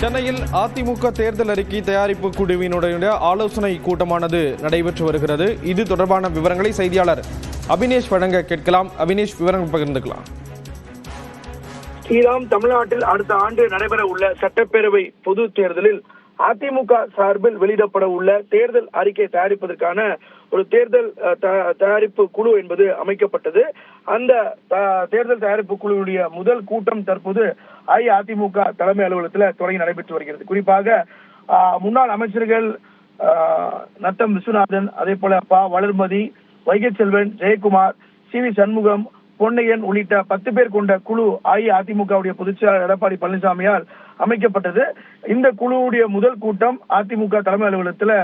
சென்னையில் அதிமுக தேர்தல் அறிக்கை தயாரிப்பு குழுவினுடைய ஆலோசனை கூட்டமானது நடைபெற்று வருகிறது. இது தொடர்பான விவரங்களை செய்தியாளர் அபினேஷ் வழங்க கேட்கலாம். அபினேஷ், விவரங்கள் பகிர்ந்துக்கலாம். ஸ்ரீராம், தமிழ்நாட்டில் அடுத்த ஆண்டு நடைபெற உள்ள சட்டப்பேரவை பொது தேர்தலில் அதிமுக சார்பில் வெளியிடப்பட உள்ள தேர்தல் அறிக்கை தயாரிப்பதற்கான ஒரு தேர்தல் தயாரிப்பு குழு என்பது அமைக்கப்பட்டது. அந்த தேர்தல் தயாரிப்பு குழுவுடைய முதல் கூட்டம் தற்போது அஇஅதிமுக தலைமை அலுவலகத்தில் தொடங்கி நடைபெற்று வருகிறது. குறிப்பாக முன்னாள் அமைச்சர்கள் நத்தம் விஸ்வநாதன், அதே போல வளர்மதி, வைகை செல்வன், ஜெயக்குமார், சி.வி. சண்முகம், பொன்னையன் உள்ளிட்ட 10 பேர் கொண்ட குழு அஇஅதிமுகவுடைய பொதுச்செயலாளர் எடப்பாடி பழனிசாமியால் அமைக்கப்பட்டது. இந்த குழுவுடைய முதல் கூட்டம் அதிமுக தலைமை அலுவலகத்தில்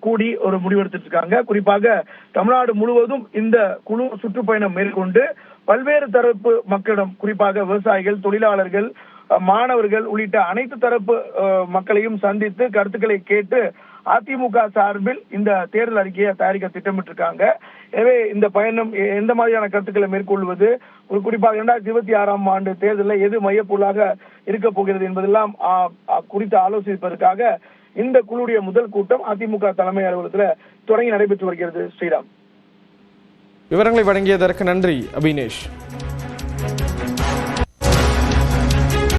கூடி ஒரு முடிவெடுத்துட்டு இருக்காங்க. குறிப்பாக தமிழ்நாடு முழுவதும் இந்த குழு சுற்றுப்பயணம் மேற்கொண்டு பல்வேறு தரப்பு மக்களிடம், குறிப்பாக விவசாயிகள், தொழிலாளர்கள், மாணவர்கள் உள்ளிட்ட அனைத்து தரப்பு மக்களையும் சந்தித்து கருத்துக்களை கேட்டு அதிமுக சார்பில் இந்த தேர்தல் அறிக்கையை தயாரிக்க திட்டமிட்டிருக்காங்க. எனவே இந்த பயணம் எந்த மாதிரியான கருத்துக்களை மேற்கொள்வது, ஒரு குறிப்பாக 2026ஆம் ஆண்டு தேர்தலில் எது மையப்பொருளாக இருக்க போகிறது என்பதெல்லாம் குறித்து ஆலோசிப்பதற்காக இந்த குழுவுடைய முதல் கூட்டம் அதிமுக தலைமை அலுவலகத்தில் தொடங்கி நடைபெற்று வருகிறது. ஸ்ரீராம், விவரங்களை வழங்கியதற்கு நன்றி அபினேஷ்.